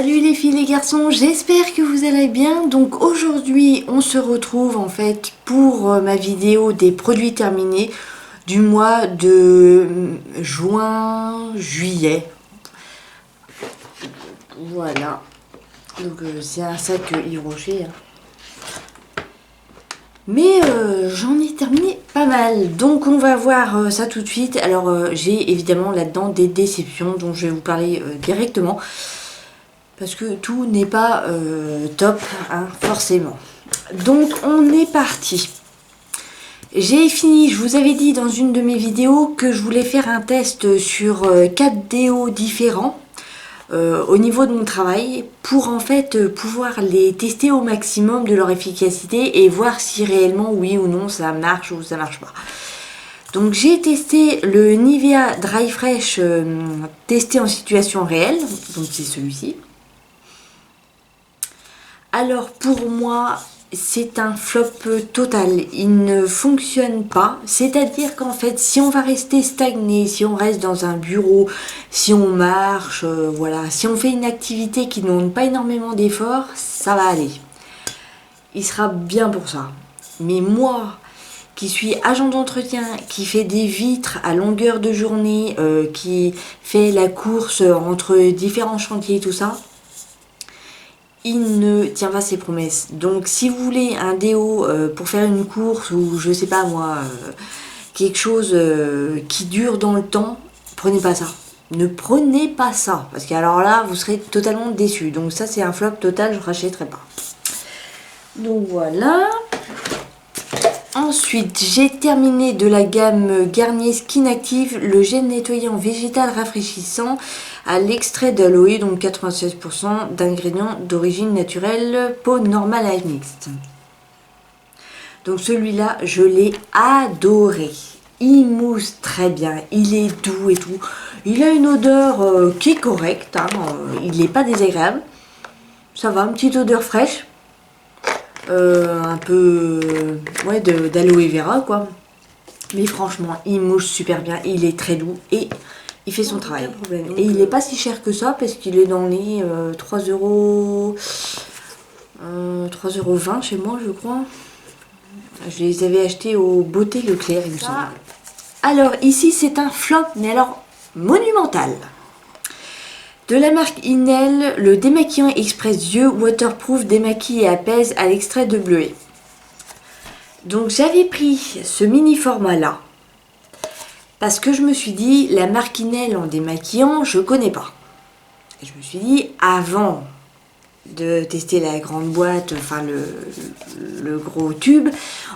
Salut les filles, les garçons, j'espère que vous allez bien. Donc aujourd'hui on se retrouve en fait pour ma vidéo des produits terminés du mois de juin-juillet. Voilà, donc c'est un sac Yves Rocher, hein. Mais j'en ai terminé pas mal, donc on va voir ça tout de suite. Alors j'ai évidemment là-dedans des déceptions dont je vais vous parler directement. Parce que tout n'est pas top, hein, forcément. Donc on est parti. J'ai fini, je vous avais dit dans une de mes vidéos que je voulais faire un test sur 4 déos différents au niveau de mon travail pour en fait pouvoir les tester au maximum de leur efficacité et voir si réellement oui ou non ça marche ou ça marche pas. Donc j'ai testé le Nivea Dry Fresh testé en situation réelle, donc c'est celui-ci. Alors pour moi, c'est un flop total, il ne fonctionne pas, c'est-à-dire qu'en fait, si on va rester stagné, si on reste dans un bureau, si on marche, voilà, si on fait une activité qui ne demande pas énormément d'efforts, ça va aller. Il sera bien pour ça. Mais moi, qui suis agent d'entretien, qui fait des vitres à longueur de journée, qui fait la course entre différents chantiers et tout ça, il ne tient pas ses promesses. Donc si vous voulez un déo pour faire une course ou je sais pas moi, quelque chose qui dure dans le temps, prenez pas ça. Ne prenez pas ça, parce que alors là vous serez totalement déçus. Donc ça c'est un flop total, je ne rachèterai pas. Donc voilà. Ensuite, j'ai terminé de la gamme Garnier Skin Active, le gel nettoyant végétal rafraîchissant à l'extrait d'aloe, donc 96% d'ingrédients d'origine naturelle, peau normale à mixte. Donc celui-là, je l'ai adoré. Il mousse très bien, il est doux et tout. Il a une odeur qui est correcte, hein, il n'est pas désagréable. Ça va, une petite odeur fraîche. Un peu ouais, d'aloe vera quoi, mais franchement il mouche super bien, il est très doux et il fait son travail. Et il n'est pas si cher que ça parce qu'il est dans les 3,20 € chez moi je crois. Je les avais achetés au Beauté Leclerc il me semble. Alors ici c'est un flop, mais alors monumental. De la marque Inel, le démaquillant express yeux waterproof démaquille et apaise à l'extrait de bleuet. Donc j'avais pris ce mini format là parce que je me suis dit la marque Inel en démaquillant je connais pas. Et je me suis dit avant de tester la grande boîte, enfin le gros tube,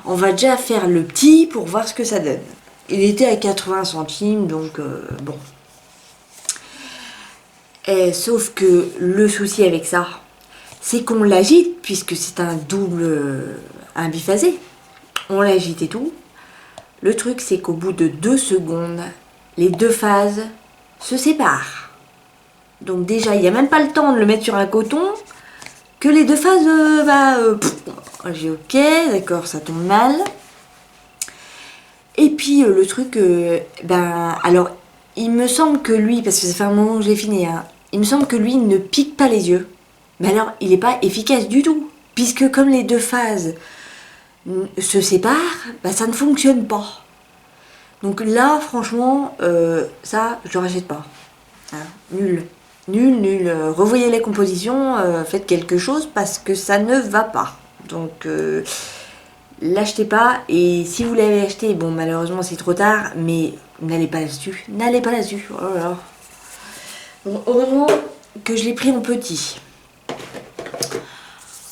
on va déjà faire le petit pour voir ce que ça donne. Il était à 80 centimes donc bon. Sauf que le souci avec ça, c'est qu'on l'agite, puisque c'est un un biphasé. On l'agite et tout. Le truc, c'est qu'au bout de 2 secondes, les deux phases se séparent. Donc déjà, il n'y a même pas le temps de le mettre sur un coton, que les deux phases, j'ai ok, d'accord, ça tombe mal. Et puis le truc, alors, il me semble que lui, parce que ça fait un moment que j'ai fini, hein, il me semble que lui il ne pique pas les yeux. Mais alors, il n'est pas efficace du tout. Puisque comme les deux phases se séparent, ça ne fonctionne pas. Donc là, franchement, ça, je ne rachète pas. Hein, nul. Nul, nul. Revoyez les compositions, faites quelque chose parce que ça ne va pas. Donc, l'achetez pas. Et si vous l'avez acheté, bon, malheureusement, c'est trop tard, mais n'allez pas là-dessus. N'allez pas là-dessus. Oh là là. Bon, heureusement que je l'ai pris en petit.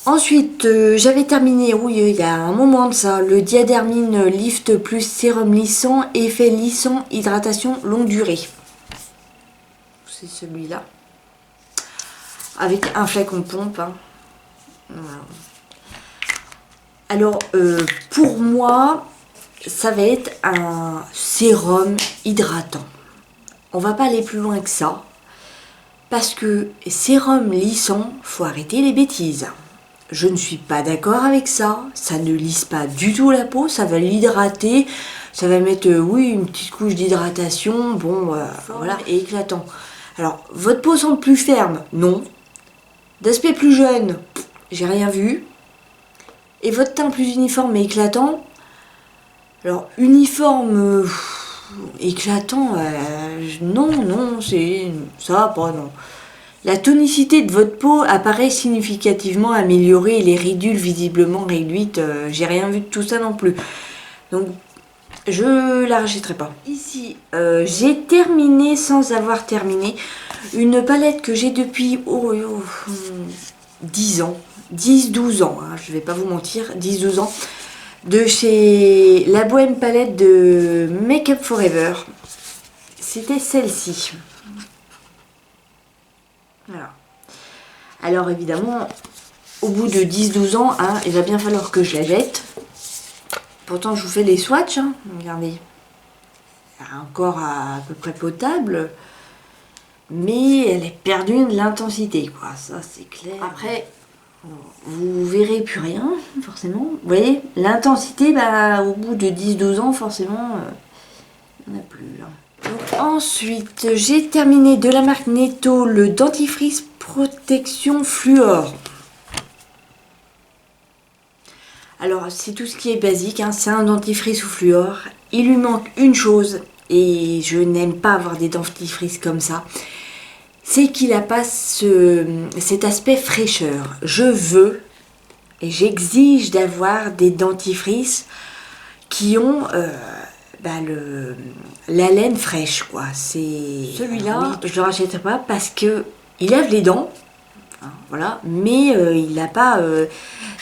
Ensuite, j'avais terminé, oui, il y a un moment de ça, le Diadermine Lift Plus Sérum Lissant, effet lissant, hydratation longue durée. C'est celui-là. Avec un flacon pompe. Hein. Voilà. Alors, pour moi, ça va être un sérum hydratant. On va pas aller plus loin que ça. Parce que sérum lissant, faut arrêter les bêtises. Je ne suis pas d'accord avec ça. Ça ne lisse pas du tout la peau. Ça va l'hydrater. Ça va mettre, oui, une petite couche d'hydratation. Bon, voilà, et éclatant. Alors, votre peau semble plus ferme? Non. D'aspect plus jeune, j'ai rien vu. Et votre teint plus uniforme et éclatant. Alors, uniforme éclatant, non, ça va pas, non. La tonicité de votre peau apparaît significativement améliorée et les ridules visiblement réduites. J'ai rien vu de tout ça non plus. Donc, je la rachèterai pas. Ici, j'ai terminé sans avoir terminé une palette que j'ai depuis 10 ans. 10-12 ans, hein, je vais pas vous mentir, 10-12 ans. De chez La Bohème Palette de Make Up Forever. C'était celle-ci. Voilà. Alors évidemment, au bout de 10-12 ans, hein, il va bien falloir que je la jette. Pourtant, je vous fais les swatchs. Hein. Regardez. Encore à peu près potable. Mais elle est perdue de l'intensité, quoi. Ça, c'est clair. Après, vous verrez plus rien, forcément. Vous voyez, l'intensité, bah, au bout de 10-12 ans, forcément, il n'y en a plus. Là. Donc, ensuite, j'ai terminé de la marque Netto le dentifrice protection fluor. Alors, c'est tout ce qui est basique, hein, c'est un dentifrice au fluor. Il lui manque une chose, et je n'aime pas avoir des dentifrices comme ça. C'est qu'il n'a pas cet aspect fraîcheur. Je veux et j'exige d'avoir des dentifrices qui ont la laine fraîche, quoi. C'est celui-là, oui, je le rachèterai pas parce que il lave les dents, hein, voilà, mais il n'a pas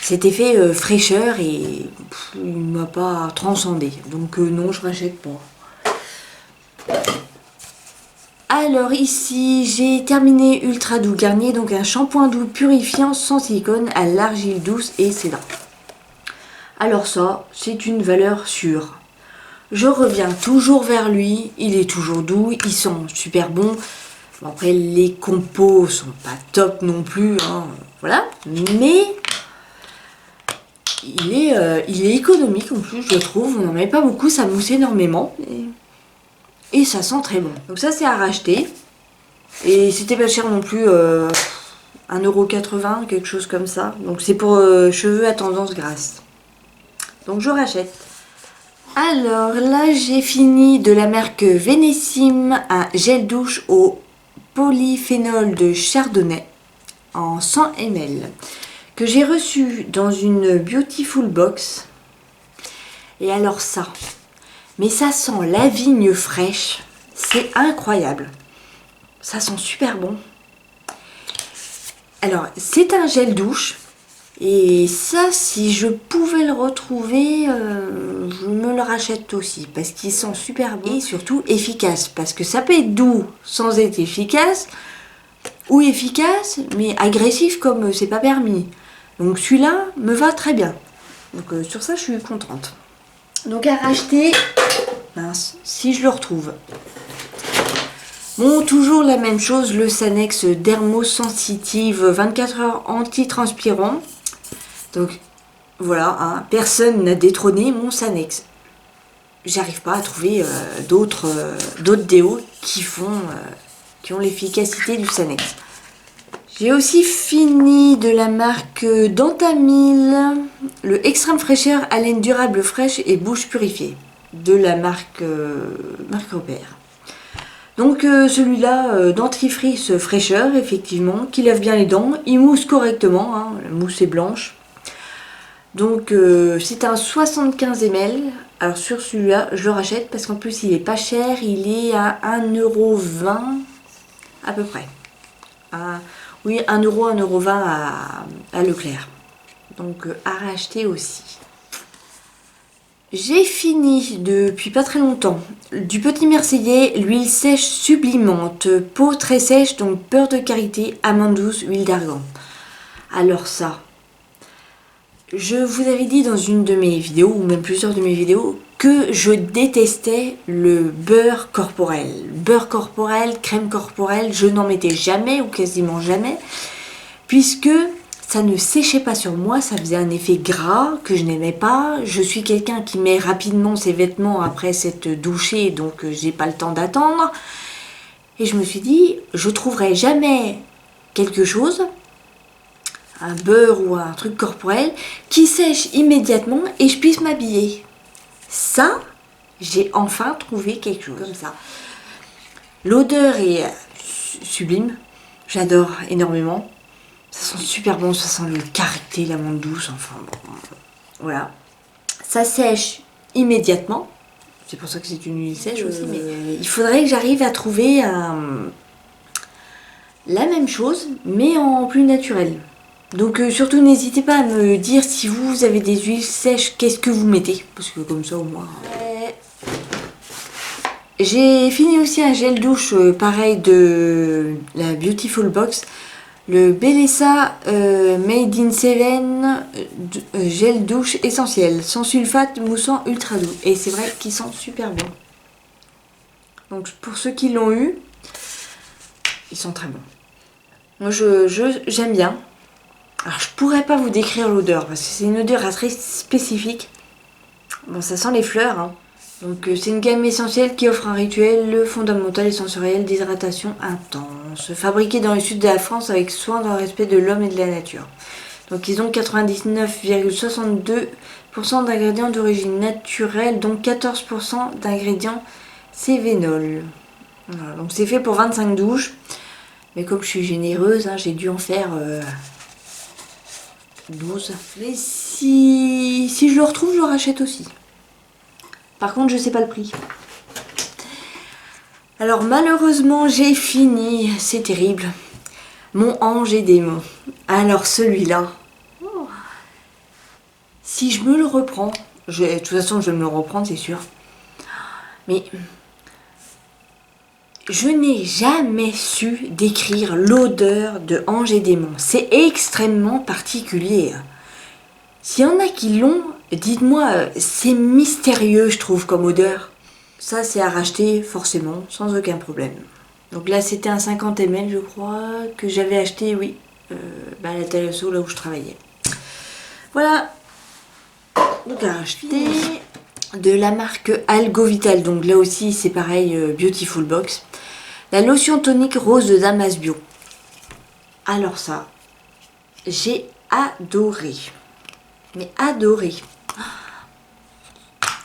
cet effet fraîcheur et il m'a pas transcendé. Donc non, je rachète pas. Alors ici, j'ai terminé Ultra Doux Garnier, donc un shampoing doux purifiant sans silicone à l'argile douce et cédant. Alors ça, c'est une valeur sûre. Je reviens toujours vers lui, il est toujours doux, il sent super bon. Bon, après, les compos sont pas top non plus, hein, voilà. Mais il est économique en plus, je trouve. On n'en met pas beaucoup, ça mousse énormément. Et ça sent très bon. Donc ça, c'est à racheter. Et c'était pas cher non plus, 1,80 €, quelque chose comme ça. Donc c'est pour cheveux à tendance grasse. Donc je rachète. Alors là, j'ai fini de la marque Vénissime un gel douche au polyphénol de chardonnay en 100 ml. Que j'ai reçu dans une Beautiful Box. Et alors ça... Mais ça sent la vigne fraîche, c'est incroyable. Ça sent super bon. Alors, c'est un gel douche. Et ça, si je pouvais le retrouver, je me le rachète aussi. Parce qu'il sent super bon et surtout efficace. Parce que ça peut être doux sans être efficace. Ou efficace, mais agressif comme c'est pas permis. Donc celui-là me va très bien. Donc sur ça, je suis contente. Donc à racheter, mince, si je le retrouve. Bon, toujours la même chose, le Sanex Dermosensitive 24 heures anti-transpirant. Donc voilà, hein, personne n'a détrôné mon Sanex. J'arrive pas à trouver d'autres déos qui ont l'efficacité du Sanex. J'ai aussi fini de la marque Dentamil, le extrême fraîcheur haleine durable fraîche et bouche purifiée de la marque Repère. Donc celui-là, dentifrice fraîcheur, effectivement, qui lave bien les dents, il mousse correctement, hein, la mousse est blanche. Donc c'est un 75 ml. Alors sur celui-là, je le rachète parce qu'en plus il est pas cher, il est à 1,20 € à peu près. Oui, 1 €, 1,20 € à Leclerc. Donc à racheter aussi. J'ai fini depuis pas très longtemps du Petit Marseillais, l'huile sèche sublimante, peau très sèche, donc beurre de karité, amande douce, huile d'argan. Alors ça, je vous avais dit dans une de mes vidéos, ou même plusieurs de mes vidéos, que je détestais le beurre corporel. Beurre corporel, crème corporelle, je n'en mettais jamais ou quasiment jamais, puisque ça ne séchait pas sur moi, ça faisait un effet gras que je n'aimais pas. Je suis quelqu'un qui met rapidement ses vêtements après s'être douché, donc j'ai pas le temps d'attendre. Et je me suis dit, je trouverai jamais quelque chose un beurre ou un truc corporel qui sèche immédiatement et je puisse m'habiller. Ça, j'ai enfin trouvé quelque chose comme ça. L'odeur est sublime, j'adore énormément. Ça sent super bon, ça sent le karité, l'amande douce, enfin bon, voilà. Ça sèche immédiatement. C'est pour ça que c'est une huile sèche aussi. Mais il faudrait que j'arrive à trouver la même chose, mais en plus naturel. Donc surtout n'hésitez pas à me dire si vous avez des huiles sèches, qu'est-ce que vous mettez. Parce que comme ça au moins... J'ai fini aussi un gel douche pareil de la Beautiful Box. Le Bellesa Made in Seven gel douche essentiel, sans sulfate, moussant, ultra doux. Et c'est vrai qu'ils sont super bons. Donc pour ceux qui l'ont eu, ils sont très bons. Moi j'aime bien. Alors je pourrais pas vous décrire l'odeur parce que c'est une odeur très spécifique. Bon, ça sent les fleurs, hein. Donc c'est une gamme essentielle qui offre un rituel fondamental et sensoriel d'hydratation intense, fabriqué dans le sud de la France avec soin dans le respect de l'homme et de la nature. Donc ils ont 99,62% d'ingrédients d'origine naturelle, dont 14% d'ingrédients cévénol. Voilà, donc c'est fait pour 25 douches, mais comme je suis généreuse, hein, j'ai dû en faire 12. Mais si je le retrouve, je le rachète aussi. Par contre, je sais pas le prix. Alors malheureusement, j'ai fini, c'est terrible, mon ange et démon. Alors celui-là, si je me le reprends, de toute façon je vais me le reprendre, c'est sûr. Mais je n'ai jamais su décrire l'odeur de ange et démon. C'est extrêmement particulier. S'il y en a qui l'ont, dites-moi, c'est mystérieux je trouve comme odeur. Ça c'est à racheter forcément, sans aucun problème. Donc là c'était un 50 ml je crois, que j'avais acheté, oui, à la Thalasso là où je travaillais. Voilà, donc à racheter de la marque Algo Vital, donc là aussi c'est pareil, Beautiful Box. La lotion tonique rose de Damas Bio. Alors ça, j'ai adoré. Mais adoré.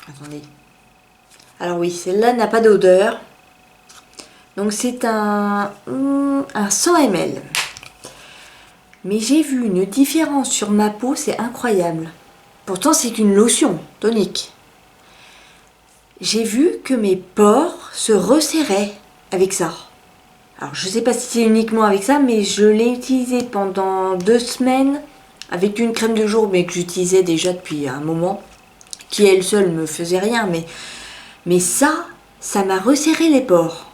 Attendez. Alors oui, celle-là n'a pas d'odeur. Donc c'est un 100 ml. Mais j'ai vu une différence sur ma peau, c'est incroyable. Pourtant c'est qu'une lotion tonique. J'ai vu que mes pores se resserraient avec ça. Alors je sais pas si c'est uniquement avec ça, mais je l'ai utilisé pendant 2 semaines avec une crème de jour, mais que j'utilisais déjà depuis un moment, qui elle seule me faisait rien, mais ça m'a resserré les pores.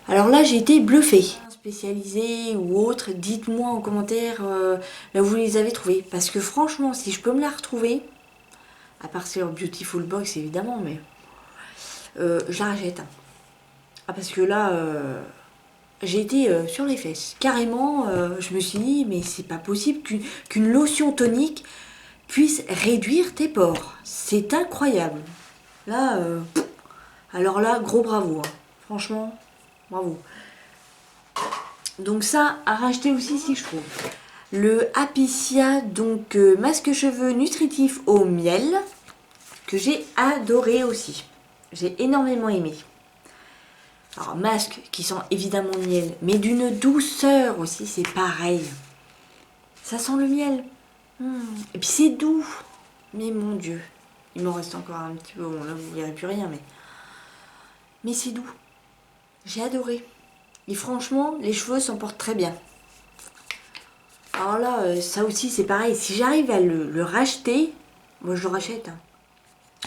Alors là j'ai été bluffée. Spécialisé ou autre, dites-moi en commentaire là où vous les avez trouvés, parce que franchement si je peux me la retrouver, à part sur Beautiful Box évidemment, mais je la rachète. Ah parce que là j'ai été sur les fesses, carrément. Je me suis dit mais c'est pas possible qu'une lotion tonique puisse réduire tes pores, c'est incroyable. Là alors là gros bravo, hein. Franchement bravo. Donc ça à racheter aussi si je trouve. Le Apiccia, donc masque cheveux nutritif au miel, que j'ai adoré aussi. J'ai énormément aimé. Alors masque qui sent évidemment le miel, mais d'une douceur aussi, c'est pareil. Ça sent le miel. Et puis c'est doux. Mais mon Dieu, il m'en reste encore un petit peu. Bon là vous ne verrez plus rien, mais c'est doux. J'ai adoré. Et franchement, les cheveux s'en portent très bien. Alors là, ça aussi c'est pareil. Si j'arrive à le racheter, moi je le rachète. Hein.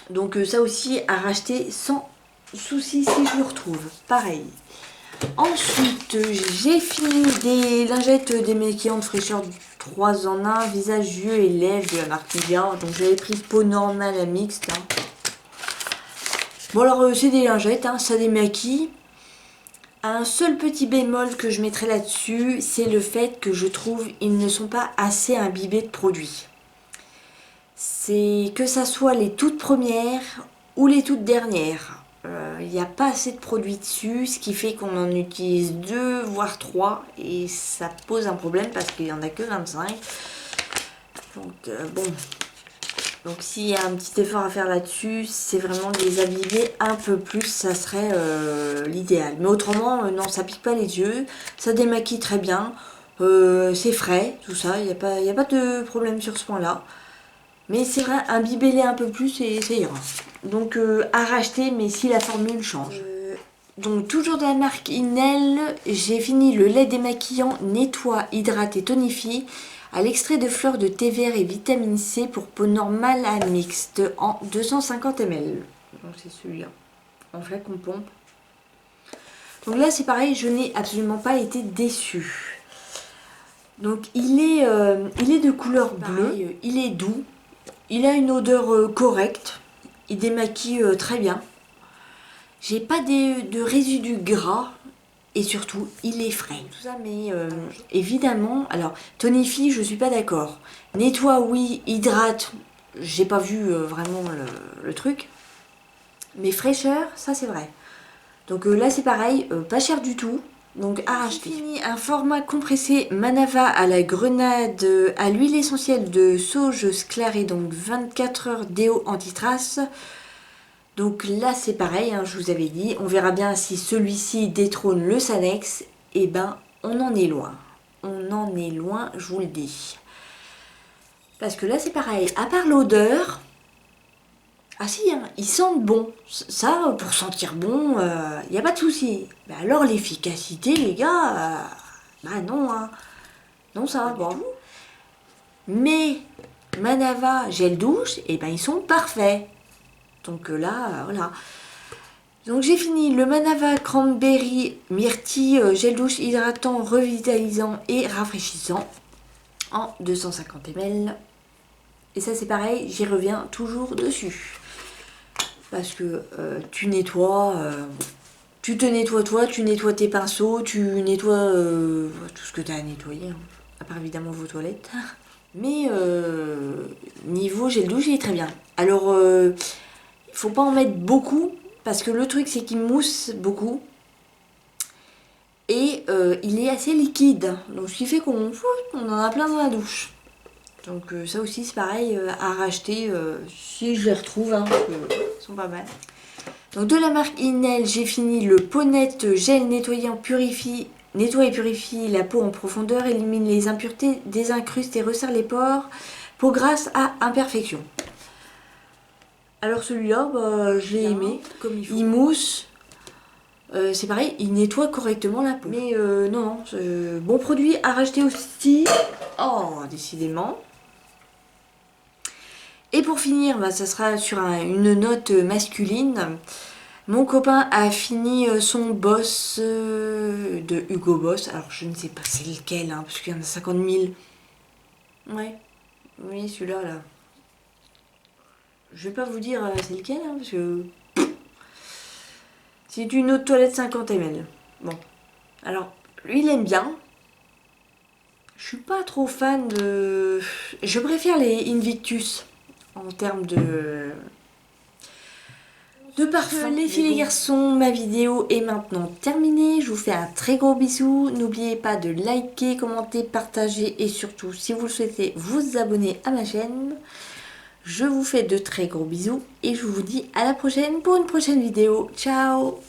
Donc ça aussi à racheter sans souci si je le retrouve. Pareil. Ensuite, j'ai fini des lingettes démaquillantes fraîcheur 3 en 1, visage, yeux et lèvres de la marque Nivea. Donc j'avais pris peau normale mixte. Hein. Bon alors c'est des lingettes, hein, ça démaquille. Un seul petit bémol que je mettrai là-dessus, c'est le fait que je trouve ils ne sont pas assez imbibés de produits. C'est que ça soit les toutes premières ou les toutes dernières. Il n'y a pas assez de produits dessus, ce qui fait qu'on en utilise 2 voire 3 et ça pose un problème parce qu'il n'y en a que 25. Donc bon, donc s'il y a un petit effort à faire là-dessus, c'est vraiment de les aviver un peu plus, ça serait l'idéal. Mais autrement, non, ça pique pas les yeux, ça démaquille très bien, c'est frais, tout ça, il n'y a pas de problème sur ce point-là. Mais c'est vrai, imbibez-les un peu plus et ça ira. Donc à racheter, mais si la formule change. Donc toujours de la marque Inel, j'ai fini le lait démaquillant nettoie, hydrate et tonifie à l'extrait de fleurs de thé vert et vitamine C pour peau normale à mixte en 250 ml. Donc c'est celui-là, en flacon pompe. Donc là c'est pareil, je n'ai absolument pas été déçue. Donc il est de couleur bleue, il est doux, il a une odeur correcte, il démaquille très bien. J'ai pas de résidus gras. Et surtout, il est frais. Tout ça, mais évidemment, alors, tonifie, je suis pas d'accord. Nettoie, oui, hydrate, j'ai pas vu vraiment le truc. Mais fraîcheur, ça c'est vrai. Donc là, c'est pareil, pas cher du tout. Donc à racheter. J'ai fini un format compressé Manava à la grenade à l'huile essentielle de sauge sclarée, donc 24 heures déo anti-trace. Donc là c'est pareil, hein, je vous avais dit, on verra bien si celui-ci détrône le Sanex. Et ben on en est loin. On en est loin, je vous le dis. Parce que là c'est pareil, à part l'odeur, ah si, hein, ils sentent bon. Ça, pour sentir bon, il n'y a pas de souci. Mais alors l'efficacité les gars, bah non, hein. Non ça va pas. Mais Manava gel douche, et ben ils sont parfaits. Donc là, voilà. Donc j'ai fini le Manava Cranberry Myrtille gel douche hydratant, revitalisant et rafraîchissant en 250 ml. Et ça c'est pareil, j'y reviens toujours dessus. Parce que tu nettoies, tu te nettoies toi, tu nettoies tes pinceaux, tu nettoies tout ce que tu as à nettoyer, hein. À part évidemment vos toilettes. Mais niveau gel douche il est très bien. Alors faut pas en mettre beaucoup parce que le truc c'est qu'il mousse beaucoup et il est assez liquide, donc ce qui fait qu'on en a plein dans la douche. Donc ça aussi c'est pareil à racheter si je les retrouve, hein, parce qu'ils sont pas mal. Donc de la marque Inel, j'ai fini le Peau-Net gel nettoyant purifie, nettoie et purifie la peau en profondeur, élimine les impuretés, désincruste et resserre les pores, peau grasse à imperfection. Alors celui-là, bah, je l'ai aimé, comme il mousse, c'est pareil, il nettoie correctement la peau. Mais non, bon produit à racheter aussi, oh décidément. Et pour finir, bah, ça sera sur une note masculine. Mon copain a fini son boss de Hugo Boss, alors je ne sais pas c'est lequel, hein, parce qu'il y en a 50 000. Ouais, oui celui-là là. Je vais pas vous dire c'est lequel, hein, parce que c'est une eau de toilette 50 ml. Bon, alors lui il aime bien. Je suis pas trop fan de. Je préfère les Invictus en termes de parfum. Les filles, les garçons, ma vidéo est maintenant terminée. Je vous fais un très gros bisou. N'oubliez pas de liker, commenter, partager et surtout, si vous le souhaitez, vous abonner à ma chaîne. Je vous fais de très gros bisous et je vous dis à la prochaine pour une prochaine vidéo. Ciao!